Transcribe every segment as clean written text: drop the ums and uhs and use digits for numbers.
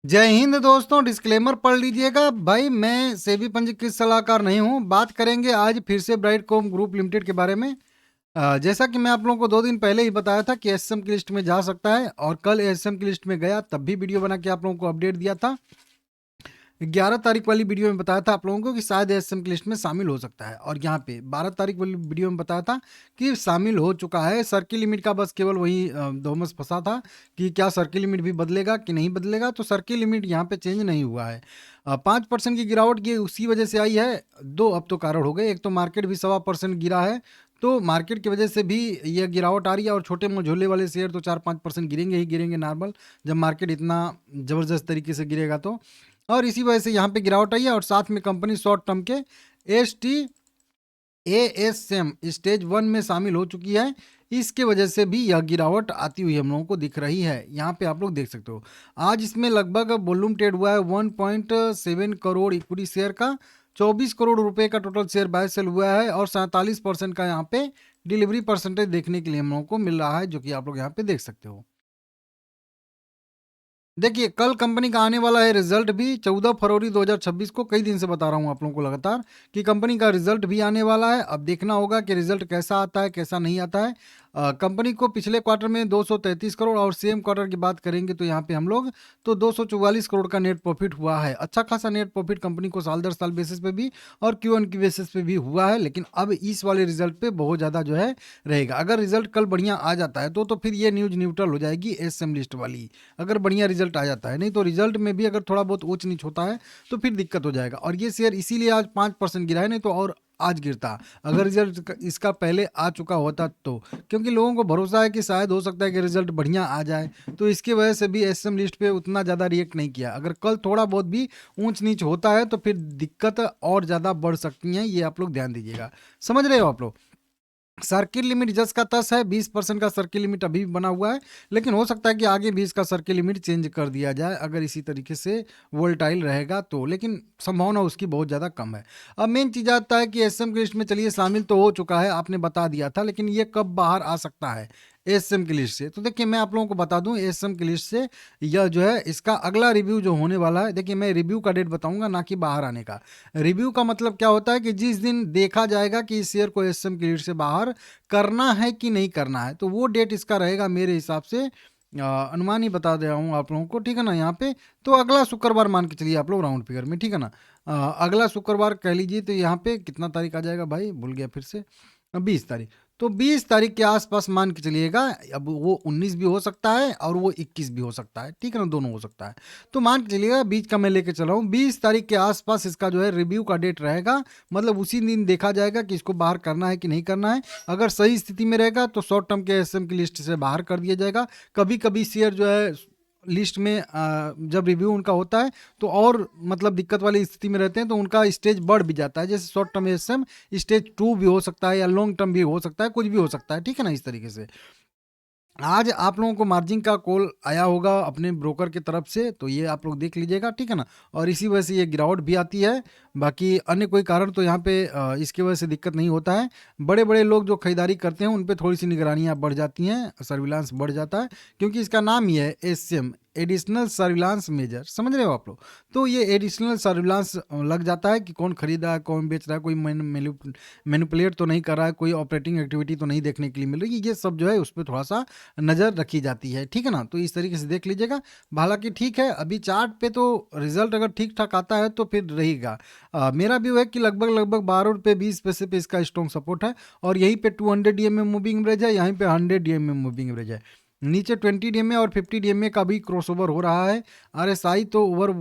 जय हिंद दोस्तों, डिस्क्लेमर पढ़ लीजिएगा भाई। मैं सेबी पंजीकृत सलाहकार नहीं हूं। बात करेंगे आज फिर से ब्राइटकॉम ग्रुप लिमिटेड के बारे में। जैसा कि मैं आप लोगों को 2 दिन पहले ही बताया था कि एसएम की लिस्ट में जा सकता है, और कल एसएम की लिस्ट में गया, तब भी वीडियो बना के आप लोगों को अपडेट दिया था। 11 तारीख वाली वीडियो में बताया था आप लोगों को कि शायद एसएम की लिस्ट में शामिल हो सकता है, और यहाँ पे 12 तारीख वाली वीडियो में बताया था कि शामिल हो चुका है। सर्किल लिमिट का बस केवल वही दोमस फंसा था कि क्या सर्किल लिमिट भी बदलेगा कि नहीं बदलेगा। तो सर्किल लिमिट यहाँ पे चेंज नहीं हुआ है। 5% की गिरावट ये उसी वजह से आई है। दो अब तो कारण हो गए। एक तो मार्केट भी 1.25% गिरा है, तो मार्केट की वजह से भी ये गिरावट आ रही है, और छोटे मझोले वाले शेयर तो 4-5% गिरेंगे ही गिरेंगे नॉर्मल, जब मार्केट इतना ज़बरदस्त तरीके से गिरेगा तो। और इसी वजह से यहाँ पे गिरावट आई है, और साथ में कंपनी शॉर्ट टर्म के ASM स्टेज 1 में शामिल हो चुकी है। इसके वजह से भी यह गिरावट आती हुई हम लोगों को दिख रही है। यहाँ पे आप लोग देख सकते हो, आज इसमें लगभग वॉल्यूम ट्रेड हुआ है 1.7 करोड़ इक्विटी शेयर का। 24 करोड़ रुपए का टोटल शेयर बाय सेल हुआ है, और 47% का यहाँ पे डिलीवरी परसेंटेज देखने के लिए हम लोगों को मिल रहा है, जो कि आप लोग यहाँ पे देख सकते हो। देखिए, कल कंपनी का आने वाला है रिजल्ट भी 14 फरवरी 2026 को। कई दिन से बता रहा हूँ आप लोगों को लगातार कि कंपनी का रिजल्ट भी आने वाला है। अब देखना होगा कि रिजल्ट कैसा आता है कैसा नहीं आता है। कंपनी को पिछले क्वार्टर में 233 करोड़, और सेम क्वार्टर की बात करेंगे तो यहाँ पे हम लोग तो 244 करोड़ का नेट प्रॉफिट हुआ है। अच्छा खासा नेट प्रॉफिट कंपनी को साल दर साल बेसिस पे भी और Q1 की बेसिस पे भी हुआ है। लेकिन अब इस वाले रिजल्ट पे बहुत ज़्यादा जो है रहेगा। अगर रिजल्ट कल बढ़िया आ जाता है तो फिर ये न्यूज न्यूट्रल हो जाएगी एसएम लिस्ट वाली, अगर बढ़िया रिजल्ट आ जाता है। नहीं तो रिजल्ट में भी अगर थोड़ा बहुत ऊंच नीच होता है तो फिर दिक्कत हो जाएगा। और ये शेयर इसीलिए आज 5% गिरा है, नहीं तो और आज गिरता अगर रिजल्ट इसका पहले आ चुका होता तो। क्योंकि लोगों को भरोसा है कि शायद हो सकता है कि रिजल्ट बढ़िया आ जाए, तो इसकी वजह से भी एसएम लिस्ट पे उतना ज़्यादा रिएक्ट नहीं किया। अगर कल थोड़ा बहुत भी ऊंच नीच होता है तो फिर दिक्कत और ज़्यादा बढ़ सकती है। ये आप लोग ध्यान दीजिएगा। समझ रहे हो आप लोग? सर्किल लिमिट जस का तस है। 20% का सर्किल लिमिट अभी भी बना हुआ है, लेकिन हो सकता है कि आगे 20 का सर्किल लिमिट चेंज कर दिया जाए अगर इसी तरीके से वोल्टाइल रहेगा तो। लेकिन संभावना उसकी बहुत ज़्यादा कम है। अब मेन चीज़ आता है कि एसएम की लिस्ट में चलिए शामिल तो हो चुका है, आपने बता दिया था, लेकिन ये कब बाहर आ सकता है एसएम की लिस्ट से? तो देखिए, मैं आप लोगों को बता दूं एसएम की लिस्ट से यह जो है इसका अगला रिव्यू जो होने वाला है। देखिए, मैं रिव्यू का डेट बताऊंगा, ना कि बाहर आने का। रिव्यू का मतलब क्या होता है कि जिस दिन देखा जाएगा कि इस शेयर को एसएम की लिस्ट से बाहर करना है कि नहीं करना है, तो वो डेट इसका रहेगा मेरे हिसाब से। अनुमान ही बता दे रहा हूँ आप लोगों को, ठीक है ना। यहाँ पे तो अगला शुक्रवार मान के चलिए आप लोग, राउंड फिगर में, ठीक है ना। अगला शुक्रवार कह लीजिए, तो यहाँ पे कितना तारीख आ जाएगा भाई, भूल गया फिर से। 20 तारीख। तो 20 तारीख के आसपास मान के चलिएगा। अब वो 19 भी हो सकता है और वो 21 भी हो सकता है, ठीक है ना, दोनों हो सकता है। तो मान के चलिएगा बीच का मैं लेके चला हूँ, 20 तारीख के आसपास इसका जो है रिव्यू का डेट रहेगा। मतलब उसी दिन देखा जाएगा कि इसको बाहर करना है कि नहीं करना है। अगर सही स्थिति में रहेगा तो शॉर्ट टर्म के एसएम की लिस्ट से बाहर कर दिया जाएगा। कभी कभी शेयर जो है लिस्ट में जब रिव्यू उनका होता है तो और मतलब दिक्कत वाली स्थिति में रहते हैं, तो उनका स्टेज बढ़ भी जाता है। जैसे शॉर्ट टर्म एसएम स्टेज 2 भी हो सकता है, या लॉन्ग टर्म भी हो सकता है, कुछ भी हो सकता है, ठीक है ना, इस तरीके से। आज आप लोगों को मार्जिन का कॉल आया होगा अपने ब्रोकर की तरफ से, तो ये आप लोग देख लीजिएगा, ठीक है ना। और इसी वजह से ये गिरावट भी आती है। बाकी अन्य कोई कारण तो यहाँ पे इसकी वजह से दिक्कत नहीं होता है। बड़े बड़े लोग जो खरीदारी करते हैं उन पे थोड़ी सी निगरानियाँ बढ़ जाती हैं, सर्विलांस बढ़ जाता है, क्योंकि इसका नाम ही है एसएम, एडिशनल सर्विलांस मेजर। समझ रहे हो आप लोग? तो ये एडिशनल सर्विलांस लग जाता है कि कौन खरीद रहा है, कौन बेच रहा है, कोई मैनिपुलेट तो नहीं कर रहा है, कोई ऑपरेटिंग एक्टिविटी तो नहीं देखने के लिए मिल रही है। ये सब जो है उस पर थोड़ा सा नज़र रखी जाती है, ठीक है ना। तो इस तरीके से देख लीजिएगा। हालांकि ठीक है, अभी चार्ट पे तो रिजल्ट अगर ठीक ठाक आता है तो फिर रहेगा। मेरा व्यू है कि लगभग लगभग 12 रुपये 20 पैसे पे इसका स्ट्रॉन्ग सपोर्ट है, और यहीं पे 200 DMA मूविंग एवरेज है, यहीं पे 100 DMA मूविंग एवरेज है। नीचे 20 DMA और 50 DMA का भी क्रॉसओवर हो रहा है। RSI तो ओवर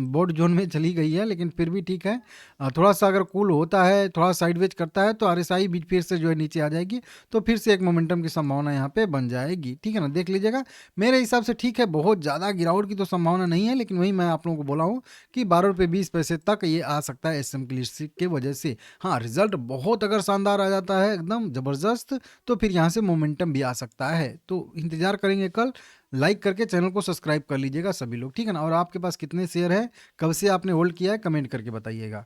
बोर्ड जोन में चली गई है, लेकिन फिर भी ठीक है। थोड़ा सा अगर कूल होता है, थोड़ा साइडवेज करता है, तो RSI भी फिर से जो है नीचे आ जाएगी, तो फिर से एक मोमेंटम की संभावना यहाँ पे बन जाएगी, ठीक है ना। देख लीजिएगा, मेरे हिसाब से ठीक है। बहुत ज़्यादा गिरावट की तो संभावना नहीं है, लेकिन वही मैं आप लोगों को बोला हूँ कि 12 रुपये 20 पैसे तक ये आ सकता है एसएम की लिस्ट की वजह से। हाँ, रिजल्ट बहुत अगर शानदार आ जाता है एकदम ज़बरदस्त, तो फिर यहाँ से मोमेंटम भी आ सकता है। तो इंतजार करेंगे कल। लाइक करके चैनल को सब्सक्राइब कर लीजिएगा सभी लोग, ठीक है ना। और आपके पास कितने शेयर है, कब से आपने होल्ड किया है, कमेंट करके बताइएगा।